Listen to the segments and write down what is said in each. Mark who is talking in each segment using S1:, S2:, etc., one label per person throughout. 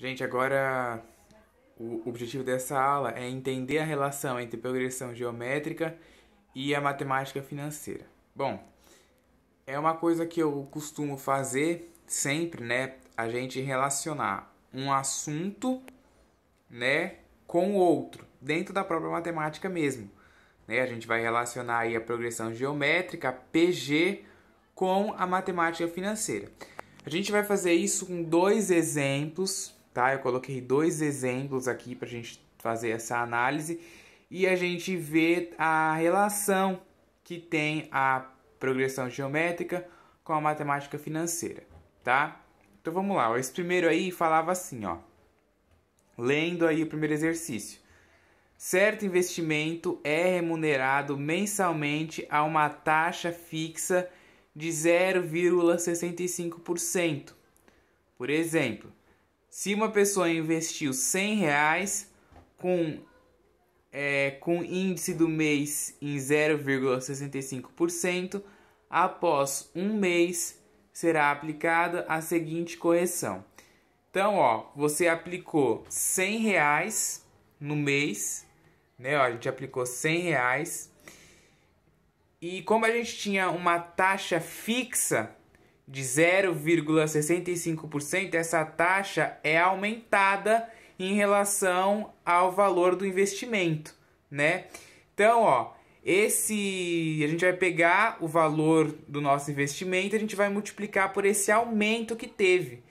S1: Gente, agora o objetivo dessa aula é entender a relação entre progressão geométrica e a matemática financeira. Bom, é uma coisa que eu costumo fazer sempre, né? A gente relacionar um assunto, né, com o outro, dentro da própria matemática mesmo. Né? A gente vai relacionar aí a progressão geométrica, a PG, com a matemática financeira. A gente vai fazer isso com dois exemplos, tá? Eu coloquei dois exemplos aqui para a gente fazer essa análise e a gente vê a relação que tem a progressão geométrica com a matemática financeira, tá? Então vamos lá, esse primeiro aí falava assim, ó. Lendo aí o primeiro exercício. Certo investimento é remunerado mensalmente a uma taxa fixa de 0,65%. Por exemplo, se uma pessoa investiu R$ 100 com índice do mês em 0,65%, após um mês será aplicada a seguinte correção. Então, ó, você aplicou R$ 100 no mês, né? Ó, a gente aplicou R$ 100 e como a gente tinha uma taxa fixa de 0,65%, essa taxa é aumentada em relação ao valor do investimento, né? Então, ó, a gente vai pegar o valor do nosso investimento, a gente vai multiplicar por esse aumento que teve.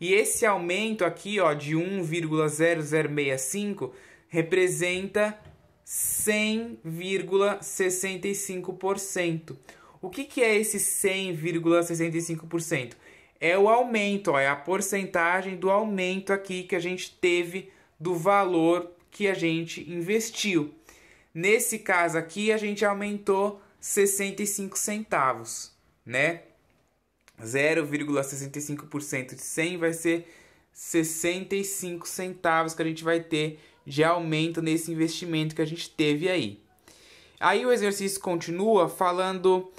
S1: E esse aumento aqui, ó, de 1,0065 representa 100,65%. O que é esse 100,65%? É o aumento, ó, é a porcentagem do aumento aqui que a gente teve do valor que a gente investiu. Nesse caso aqui, a gente aumentou 65 centavos, né? 0,65% de 100 vai ser 65 centavos que a gente vai ter de aumento nesse investimento que a gente teve aí. Aí o exercício continua falando,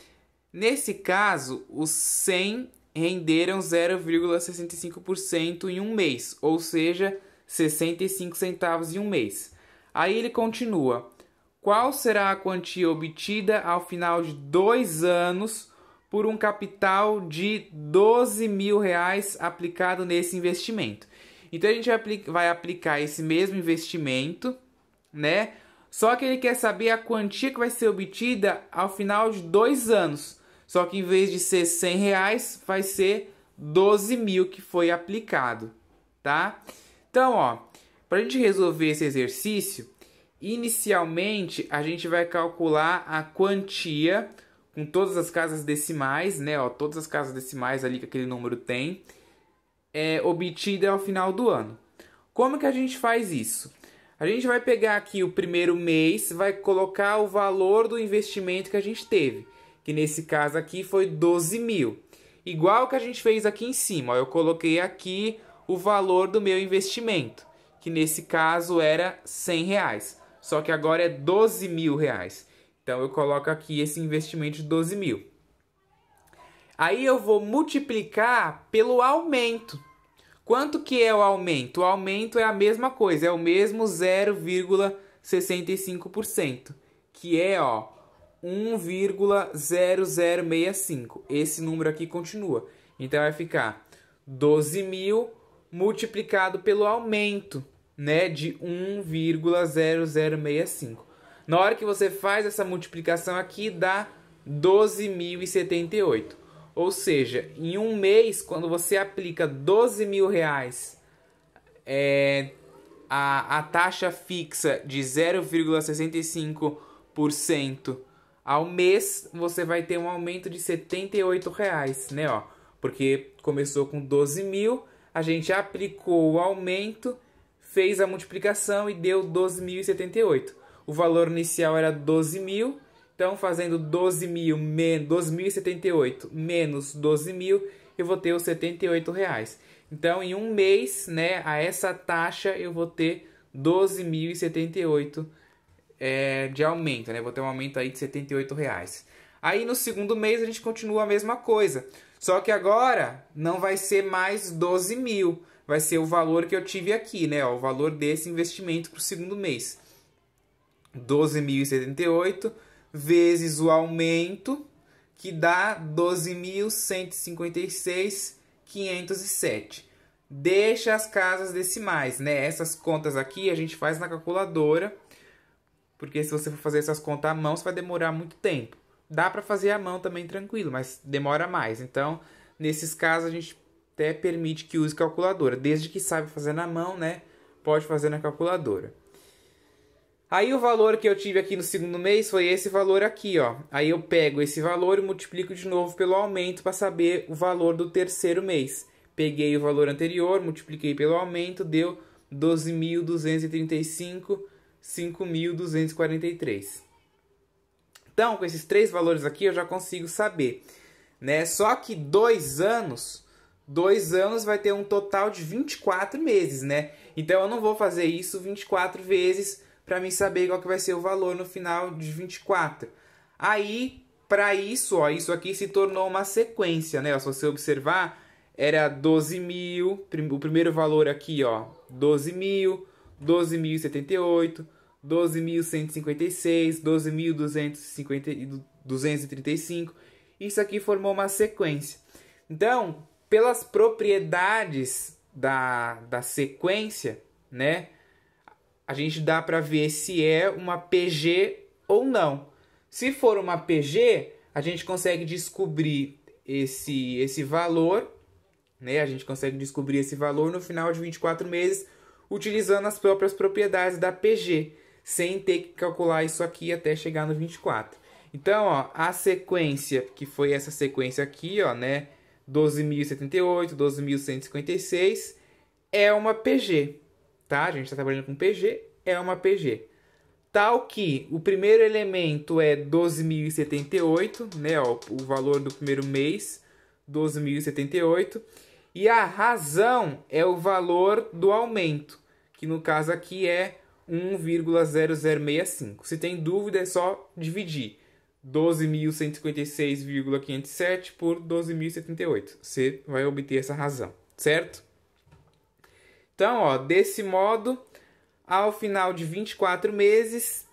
S1: nesse caso, os 100 renderam 0,65% em um mês, ou seja, 65 centavos em um mês. Aí ele continua, qual será a quantia obtida ao final de 2 anos por um capital de R$ 12.000 aplicado nesse investimento? Então a gente vai aplicar esse mesmo investimento, né? Só que ele quer saber a quantia que vai ser obtida ao final de 2 anos. Só que em vez de ser R$ 100, vai ser 12.000 que foi aplicado, tá? Então, ó, para a gente resolver esse exercício, inicialmente a gente vai calcular a quantia com todas as casas decimais, né? Ó, todas as casas decimais ali que aquele número tem, obtida ao final do ano. Como que a gente faz isso? A gente vai pegar aqui o primeiro mês, vai colocar o valor do investimento que a gente teve, que nesse caso aqui foi 12.000. Igual que a gente fez aqui em cima, ó, eu coloquei aqui o valor do meu investimento, que nesse caso era R$ 100, só que agora é R$ 12.000. Então eu coloco aqui esse investimento de 12.000. Aí eu vou multiplicar pelo aumento. Quanto que é o aumento? O aumento é a mesma coisa, é o mesmo 0,65%, que é, ó, 1,0065. Esse número aqui continua. Então vai ficar 12.000 multiplicado pelo aumento, né, de 1,0065. Na hora que você faz essa multiplicação aqui, dá 12.078. Ou seja, em um mês, quando você aplica R$ 12.000, a taxa fixa de 0,65% ao mês, você vai ter um aumento de R$ 78, né? Ó, porque começou com 12.000, a gente aplicou o aumento, fez a multiplicação e deu 12.078. O valor inicial era 12.000. Então, fazendo 12.078 menos 12.000, eu vou ter os R$ 78. Então, em um mês, né, a essa taxa, eu vou ter 12.078 de aumento, né? Vou ter um aumento aí de R$ 78. Aí, no segundo mês, a gente continua a mesma coisa. Só que agora não vai ser mais 12 mil, vai ser o valor que eu tive aqui, né? Ó, o valor desse investimento para o segundo mês. 12.078 vezes o aumento, que dá 12.156.507. Deixa as casas decimais, né? Essas contas aqui a gente faz na calculadora, porque se você for fazer essas contas à mão, você vai demorar muito tempo. Dá para fazer à mão também tranquilo, mas demora mais. Então, nesses casos, a gente até permite que use calculadora. Desde que sabe fazer na mão, né? Pode fazer na calculadora. Aí o valor que eu tive aqui no segundo mês foi esse valor aqui, ó. Aí eu pego esse valor e multiplico de novo pelo aumento para saber o valor do terceiro mês. Peguei o valor anterior, multipliquei pelo aumento, deu 12.235, 5.243. Então, com esses três valores aqui, eu já consigo saber, né? Só que 2 anos vai ter um total de 24 meses, né? Então, eu não vou fazer isso 24 vezes para mim saber qual que vai ser o valor no final de 24. Aí, para isso, ó, isso aqui se tornou uma sequência, né? Ó, se você observar, era 12 mil, o primeiro valor aqui, ó, 12 mil, 12.078, 12.156, 12.235. Isso aqui formou uma sequência. Então, pelas propriedades da sequência, né, a gente dá para ver se é uma PG ou não. Se for uma PG, a gente consegue descobrir esse valor, né? A gente consegue descobrir esse valor no final de 24 meses utilizando as próprias propriedades da PG, sem ter que calcular isso aqui até chegar no 24. Então, ó, a sequência, que foi essa sequência aqui, ó, né? 12.078, 12.156, é uma PG, tá? A gente está trabalhando com PG, é uma PG. Tal que o primeiro elemento é 12.078, né? Ó, o valor do primeiro mês, 12.078. E a razão é o valor do aumento, que no caso aqui é 1,0065. Se tem dúvida, é só dividir 12.156,507 por 12.078. Você vai obter essa razão, certo? Então, ó, desse modo, ao final de 24 meses,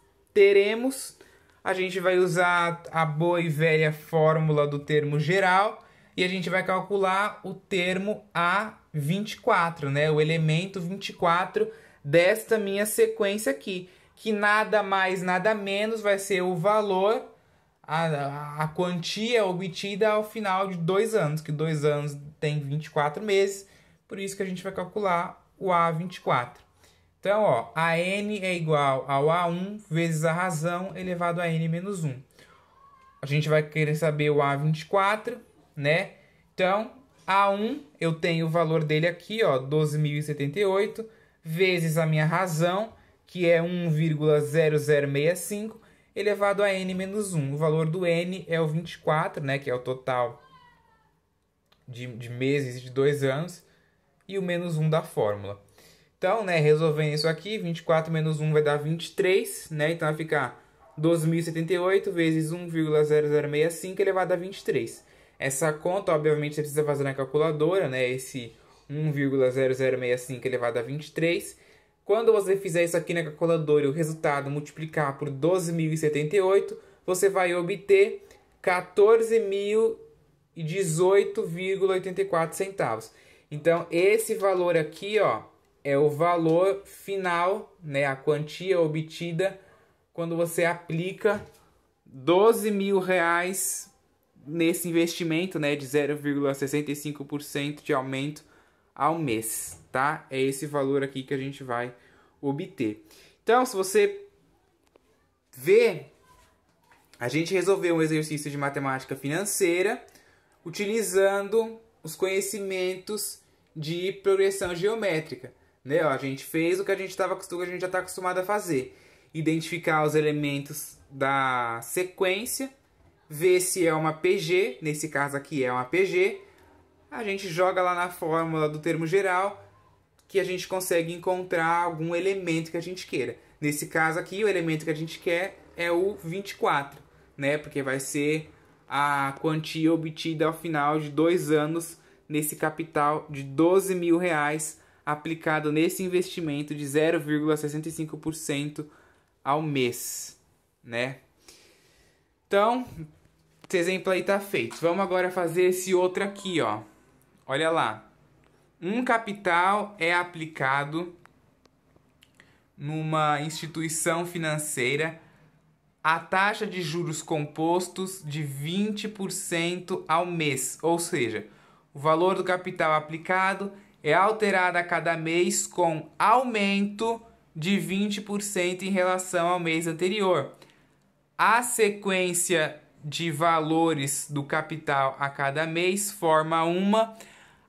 S1: a gente vai usar a boa e velha fórmula do termo geral e a gente vai calcular o termo A24, né? O elemento 24 desta minha sequência aqui, que nada mais, nada menos vai ser o valor, a quantia obtida ao final de 2 anos, que 2 anos tem 24 meses, por isso que a gente vai calcular o A24. Então, ó, a n é igual ao A1 vezes a razão elevado a n menos 1. A gente vai querer saber o A24, né? Então, A1, eu tenho o valor dele aqui, ó, 12.078, vezes a minha razão, que é 1,0065, elevado a n menos 1. O valor do n é o 24, né, que é o total de meses de 2 anos, e o menos 1 da fórmula. Então, né, resolvendo isso aqui, 24 menos 1 vai dar 23, né? Então vai ficar 12.078 vezes 1,0065 elevado a 23. Essa conta, obviamente, você precisa fazer na calculadora, né? Esse 1,0065 elevado a 23. Quando você fizer isso aqui na calculadora e o resultado multiplicar por 12.078, você vai obter 14.018,84 centavos. Então, esse valor aqui, ó, é o valor final, né, a quantia obtida quando você aplica 12 mil reais nesse investimento, né, de 0,65% de aumento ao mês, tá? É esse valor aqui que a gente vai obter. Então, se você ver, a gente resolveu um exercício de matemática financeira utilizando os conhecimentos de progressão geométrica. Né? Ó, a gente fez o que a gente já está acostumado a fazer. Identificar os elementos da sequência, ver se é uma PG, nesse caso aqui é uma PG. A gente joga lá na fórmula do termo geral, que a gente consegue encontrar algum elemento que a gente queira. Nesse caso aqui, o elemento que a gente quer é o 24, né? Porque vai ser a quantia obtida ao final de 2 anos nesse capital de R$ 12.000 aplicado nesse investimento de 0,65% ao mês, né? Então, esse exemplo aí tá feito. Vamos agora fazer esse outro aqui, ó. Olha lá. Um capital é aplicado numa instituição financeira a taxa de juros compostos de 20% ao mês, ou seja, o valor do capital aplicado é alterado a cada mês com aumento de 20% em relação ao mês anterior. A sequência de valores do capital a cada mês forma uma,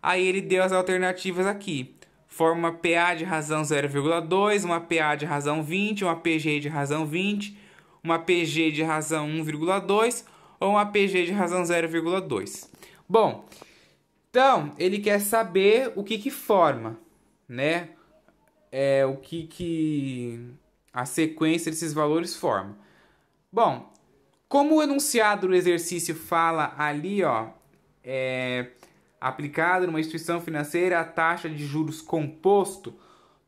S1: aí ele deu as alternativas aqui. Forma uma PA de razão 0,2, uma PA de razão 20, uma PG de razão 20, uma PG de razão 1,2 ou uma PG de razão 0,2. Bom, então ele quer saber o que forma, né? O que a sequência desses valores forma. Bom, como o enunciado do exercício fala ali, ó, aplicado numa instituição financeira a taxa de juros composto,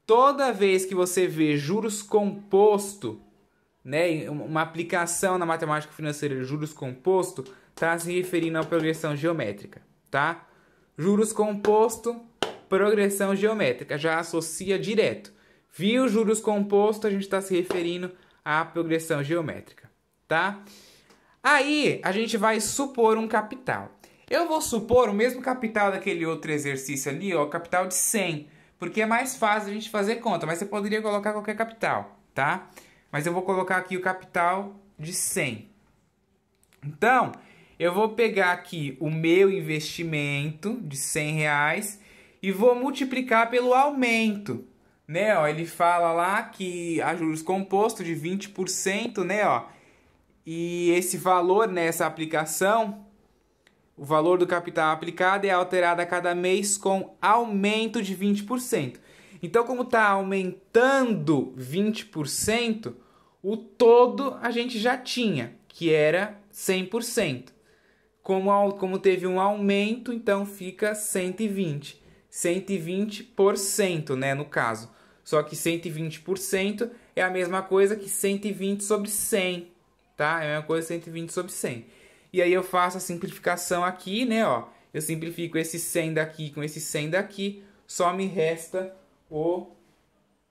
S1: toda vez que você vê juros composto, né, uma aplicação na matemática financeira de juros composto, está se referindo à progressão geométrica, tá? Juros composto, progressão geométrica, já associa direto. Viu juros composto, a gente está se referindo à progressão geométrica, tá? Aí, a gente vai supor um capital. Eu vou supor o mesmo capital daquele outro exercício ali, ó, capital de 100, porque é mais fácil a gente fazer conta, mas você poderia colocar qualquer capital, tá? Mas eu vou colocar aqui o capital de 100. Então, eu vou pegar aqui o meu investimento de R$100 e vou multiplicar pelo aumento, né? Ó, ele fala lá que há juros compostos de 20%, né? Ó, e esse valor nessa aplicação, o valor do capital aplicado é alterado a cada mês com aumento de 20%. Então, como está aumentando 20%, o todo a gente já tinha, que era 100%. Como teve um aumento, então fica 120. 120%, né, no caso. Só que 120% é a mesma coisa que 120 sobre 100, tá? É a mesma coisa que 120 sobre 100. E aí eu faço a simplificação aqui, né, ó. Eu simplifico esse 100 daqui com esse 100 daqui, só me resta o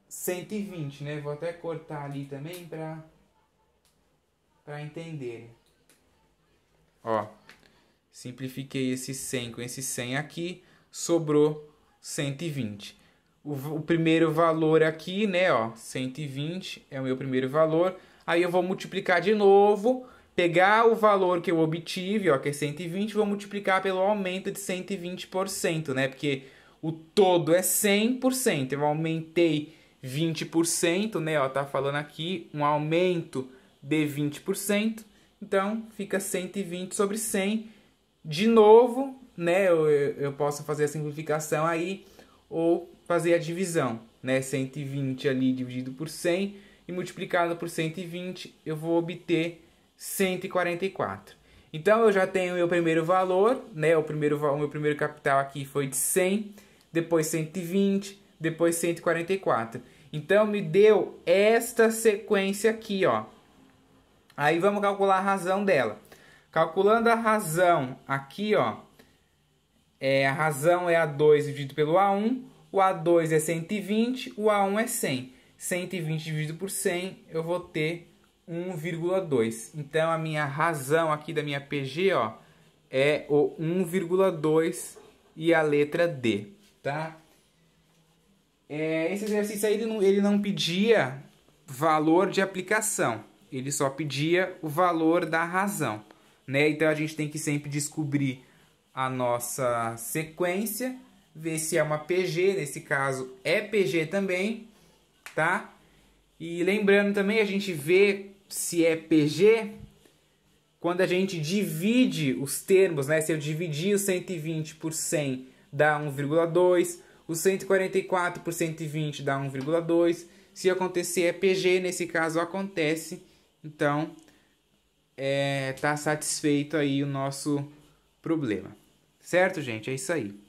S1: 120, né? Vou até cortar ali também para entenderem. Ó, simplifiquei esse 100 com esse 100 aqui, sobrou 120. O primeiro valor aqui, né, ó, 120 é o meu primeiro valor. Aí eu vou multiplicar de novo, pegar o valor que eu obtive, ó, que é 120, vou multiplicar pelo aumento de 120%, né? Porque o todo é 100%, eu aumentei 20%, né? Ó, tá falando aqui um aumento de 20%, então fica 120 sobre 100. De novo, né? Eu posso fazer a simplificação aí ou fazer a divisão, né? 120 ali dividido por 100 e multiplicado por 120, eu vou obter 144. Então eu já tenho o meu primeiro valor, né? O meu primeiro capital aqui foi de 100, depois 120, depois 144. Então me deu esta sequência aqui, ó. Aí vamos calcular a razão dela. Calculando a razão aqui, ó, a razão é A2 dividido pelo A1, o A2 é 120, o A1 é 100. 120 dividido por 100, eu vou ter 1,2. Então, a minha razão aqui da minha PG, ó, é o 1,2 e a letra D, tá? Esse exercício aí, ele não pedia valor de aplicação. Ele só pedia o valor da razão, né? Então, a gente tem que sempre descobrir a nossa sequência, ver se é uma PG, nesse caso é PG também, tá? E lembrando também, a gente vê se é PG quando a gente divide os termos, né? Se eu dividir o 120 por 100 dá 1,2, o 144 por 120 dá 1,2. Se acontecer é PG, nesse caso acontece, então tá satisfeito aí o nosso problema. Certo, gente? É isso aí.